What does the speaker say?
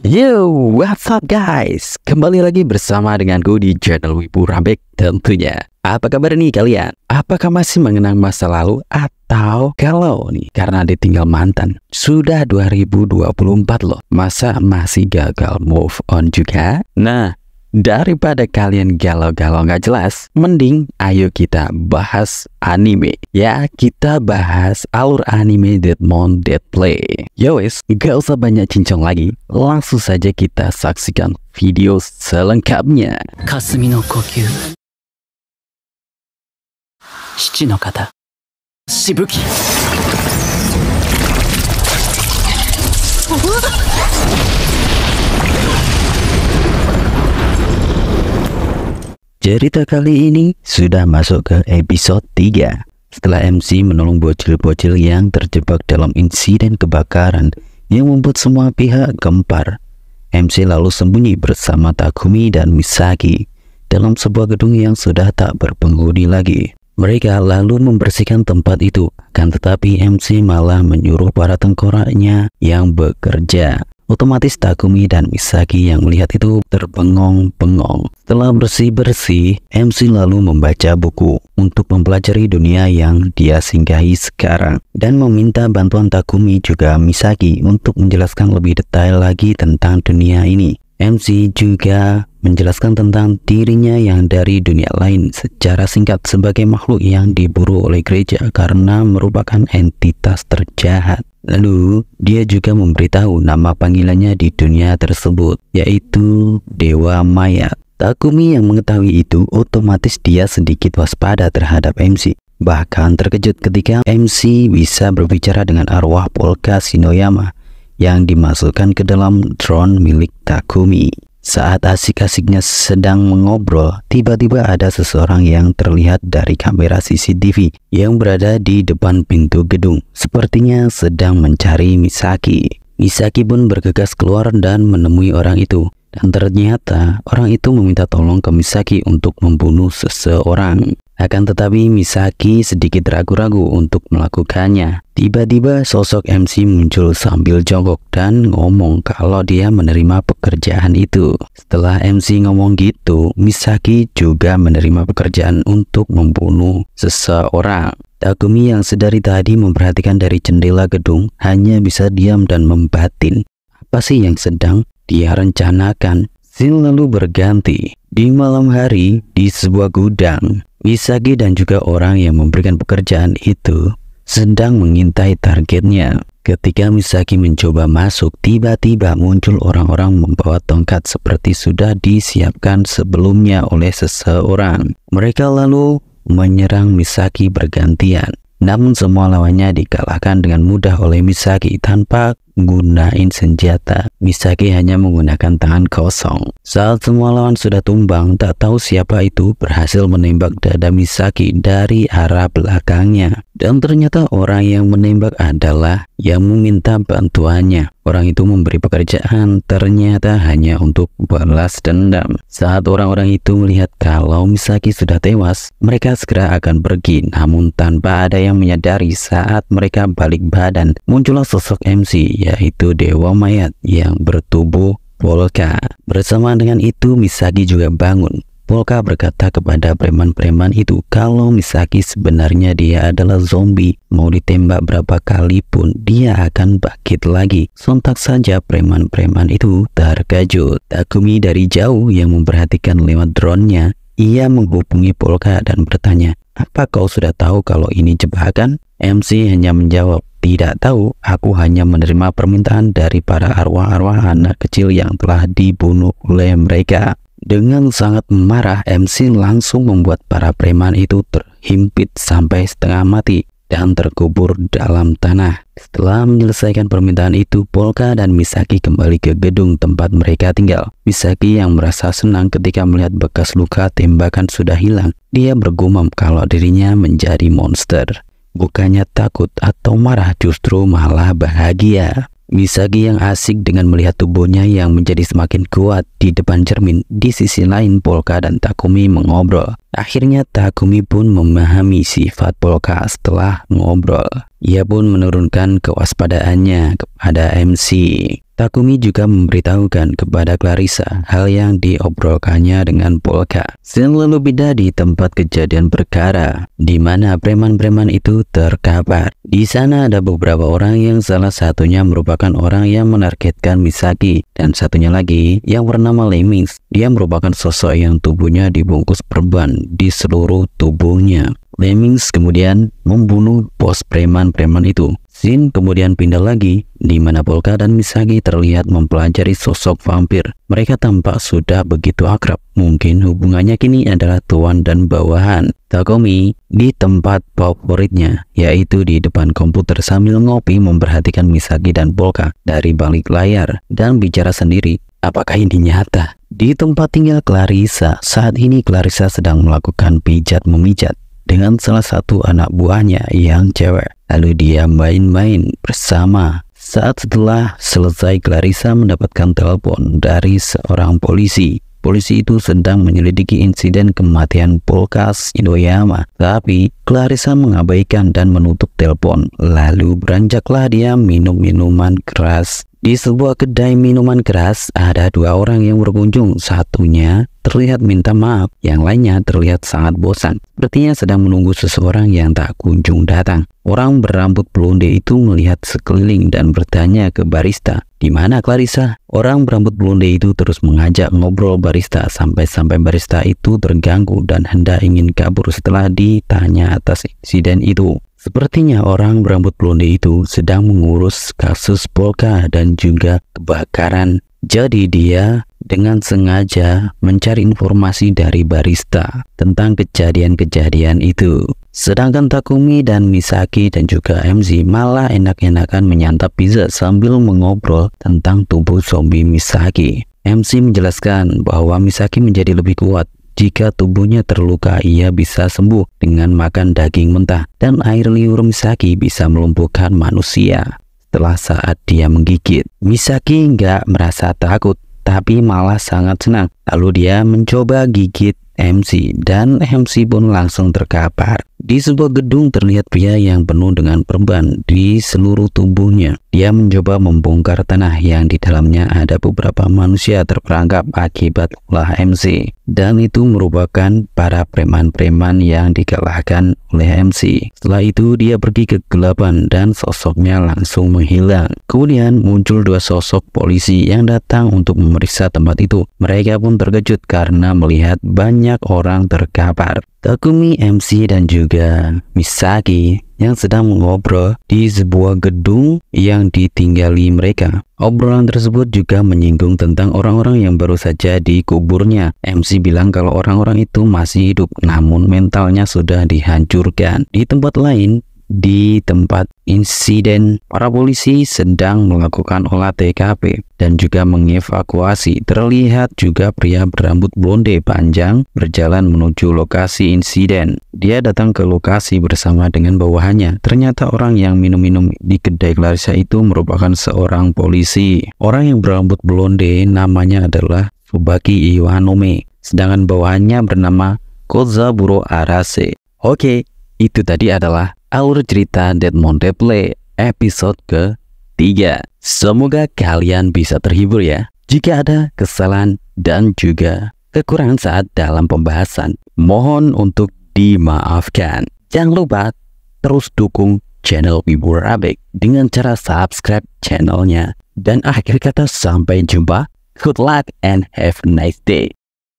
Yo, what's up guys? Kembali lagi bersama denganku di channel Wibu Rambek tentunya. Apa kabar nih kalian? Apakah masih mengenang masa lalu? Atau kalau nih karena ditinggal mantan? Sudah 2024 loh. Masa masih gagal move on juga? Nah, daripada kalian galau-galau nggak jelas, mending ayo kita bahas anime. Ya, kita bahas alur anime Deadmon Dead Play. Yowes, gak usah banyak cincong lagi, langsung saja kita saksikan video selengkapnya. Kasumi no kokyu, Shichi no kata, Shibuki. Cerita kali ini sudah masuk ke episode 3. Setelah MC menolong bocil-bocil yang terjebak dalam insiden kebakaran yang membuat semua pihak gempar, MC lalu sembunyi bersama Takumi dan Misaki dalam sebuah gedung yang sudah tak berpenghuni lagi. Mereka lalu membersihkan tempat itu, akan tetapi MC malah menyuruh para tengkoraknya yang bekerja. Otomatis Takumi dan Misaki yang melihat itu terbengong-bengong. Setelah bersih-bersih, MC lalu membaca buku untuk mempelajari dunia yang dia singgahi sekarang dan meminta bantuan Takumi juga Misaki untuk menjelaskan lebih detail lagi tentang dunia ini. MC juga menjelaskan tentang dirinya yang dari dunia lain secara singkat sebagai makhluk yang diburu oleh gereja karena merupakan entitas terjahat. Lalu dia juga memberitahu nama panggilannya di dunia tersebut, yaitu Dewa Mayat. Takumi yang mengetahui itu otomatis dia sedikit waspada terhadap MC. Bahkan terkejut ketika MC bisa berbicara dengan arwah Polka Shinoyama yang dimasukkan ke dalam drone milik Takumi. Saat asik-asiknya sedang mengobrol, tiba-tiba ada seseorang yang terlihat dari kamera CCTV yang berada di depan pintu gedung. Sepertinya sedang mencari Misaki. Misaki pun bergegas keluar dan menemui orang itu. Dan ternyata orang itu meminta tolong ke Misaki untuk membunuh seseorang. Akan tetapi Misaki sedikit ragu-ragu untuk melakukannya. Tiba-tiba sosok MC muncul sambil jongkok dan ngomong kalau dia menerima pekerjaan itu. Setelah MC ngomong gitu, Misaki juga menerima pekerjaan untuk membunuh seseorang. Takumi yang sedari tadi memperhatikan dari jendela gedung hanya bisa diam dan membatin. Apa sih yang sedang dia rencanakan? Scene lalu berganti. Di malam hari di sebuah gudang, Misaki dan juga orang yang memberikan pekerjaan itu sedang mengintai targetnya. Ketika Misaki mencoba masuk, tiba-tiba muncul orang-orang membawa tongkat seperti sudah disiapkan sebelumnya oleh seseorang. Mereka lalu menyerang Misaki bergantian. Namun semua lawannya dikalahkan dengan mudah oleh Misaki tanpa gunain senjata. Misaki hanya menggunakan tangan kosong. Saat semua lawan sudah tumbang, tak tahu siapa itu berhasil menembak dada Misaki dari arah belakangnya. Dan ternyata orang yang menembak adalah yang meminta bantuannya. Orang itu memberi pekerjaan ternyata hanya untuk balas dendam. Saat orang-orang itu melihat kalau Misaki sudah tewas, mereka segera akan pergi. Namun tanpa ada yang menyadari, saat mereka balik badan, muncullah sosok MC, yaitu Dewa Mayat yang bertubuh Polka. Bersama dengan itu Misaki juga bangun. Polka berkata kepada preman-preman itu kalau Misaki sebenarnya dia adalah zombie. Mau ditembak berapa kali pun dia akan bangkit lagi. Sontak saja preman-preman itu terkejut. Takumi dari jauh yang memperhatikan lewat drone-nya, ia menghubungi Polka dan bertanya, "Apa kau sudah tahu kalau ini jebakan?" MC hanya menjawab, "Tidak tahu, aku hanya menerima permintaan dari para arwah-arwah anak kecil yang telah dibunuh oleh mereka." Dengan sangat marah, MC langsung membuat para preman itu terhimpit sampai setengah mati dan terkubur dalam tanah. Setelah menyelesaikan permintaan itu, Polka dan Misaki kembali ke gedung tempat mereka tinggal. Misaki yang merasa senang ketika melihat bekas luka tembakan sudah hilang. Dia bergumam kalau dirinya menjadi monster. Bukannya takut atau marah, justru malah bahagia. Misaki yang asik dengan melihat tubuhnya yang menjadi semakin kuat di depan cermin. Di sisi lain, Polka dan Takumi mengobrol. Akhirnya Takumi pun memahami sifat Polka setelah ngobrol. Ia pun menurunkan kewaspadaannya kepada MC. Takumi juga memberitahukan kepada Clarissa hal yang diobrolkannya dengan Polka. Scene lalu beda di tempat kejadian perkara, di mana preman-preman itu terkapar. Di sana ada beberapa orang yang salah satunya merupakan orang yang menargetkan Misaki, dan satunya lagi yang bernama Lemmings. Dia merupakan sosok yang tubuhnya dibungkus perban di seluruh tubuhnya. Lemmings kemudian membunuh bos preman-preman itu. Scene kemudian pindah lagi, di mana Polka dan Misaki terlihat mempelajari sosok vampir. Mereka tampak sudah begitu akrab. Mungkin hubungannya kini adalah tuan dan bawahan. Takumi di tempat favoritnya, yaitu di depan komputer sambil ngopi memperhatikan Misaki dan Polka dari balik layar dan bicara sendiri. Apakah ini nyata? Di tempat tinggal Clarissa, saat ini Clarissa sedang melakukan pijat-memijat dengan salah satu anak buahnya yang cewek. Lalu dia main-main bersama. Saat setelah selesai, Clarissa mendapatkan telepon dari seorang polisi. Polisi itu sedang menyelidiki insiden kematian Polka Inoyama. Tapi Clarissa mengabaikan dan menutup telepon. Lalu beranjaklah dia minum minuman keras. Di sebuah kedai minuman keras, ada dua orang yang berkunjung. Satunya terlihat minta maaf, yang lainnya terlihat sangat bosan. Sepertinya sedang menunggu seseorang yang tak kunjung datang. Orang berambut blonde itu melihat sekeliling dan bertanya ke barista, "Di mana Clarissa?" Orang berambut blonde itu terus mengajak ngobrol barista sampai barista itu terganggu dan hendak ingin kabur setelah ditanya atas insiden itu. Sepertinya orang berambut blonde itu sedang mengurus kasus Polka dan juga kebakaran. Jadi dia dengan sengaja mencari informasi dari barista tentang kejadian-kejadian itu. Sedangkan Takumi dan Misaki dan juga MC malah enak-enakan menyantap pizza sambil mengobrol tentang tubuh zombie Misaki. MC menjelaskan bahwa Misaki menjadi lebih kuat. Jika tubuhnya terluka, ia bisa sembuh dengan makan daging mentah, dan air liur Misaki bisa melumpuhkan manusia setelah saat dia menggigit. Misaki nggak merasa takut, tapi malah sangat senang. Lalu dia mencoba gigit MC, dan MC pun langsung terkapar. Di sebuah gedung terlihat pria yang penuh dengan perban di seluruh tubuhnya. Dia mencoba membongkar tanah yang di dalamnya ada beberapa manusia terperangkap akibat ulah MC. Dan itu merupakan para preman-preman yang dikalahkan oleh MC. Setelah itu dia pergi ke kegelapan dan sosoknya langsung menghilang. Kemudian muncul dua sosok polisi yang datang untuk memeriksa tempat itu. Mereka pun terkejut karena melihat banyak orang terkapar. Takumi, MC, dan juga Misaki yang sedang mengobrol di sebuah gedung yang ditinggali mereka. Obrolan tersebut juga menyinggung tentang orang-orang yang baru saja dikuburnya. MC bilang kalau orang-orang itu masih hidup, namun mentalnya sudah dihancurkan. Di tempat lain, di tempat insiden, para polisi sedang melakukan olah TKP dan juga mengevakuasi. Terlihat juga pria berambut blonde panjang berjalan menuju lokasi insiden. Dia datang ke lokasi bersama dengan bawahannya. Ternyata orang yang minum-minum di kedai Clarissa itu merupakan seorang polisi. Orang yang berambut blonde namanya adalah Tsubaki Iwanome, sedangkan bawahannya bernama Kozaburo Arase. Oke, itu tadi adalah alur cerita Deadmon Replay episode ke-3. Semoga kalian bisa terhibur ya. Jika ada kesalahan dan juga kekurangan saat dalam pembahasan, mohon untuk dimaafkan. Jangan lupa terus dukung channel Wibu Rabbik dengan cara subscribe channelnya. Dan akhir kata, sampai jumpa. Good luck and have a nice day.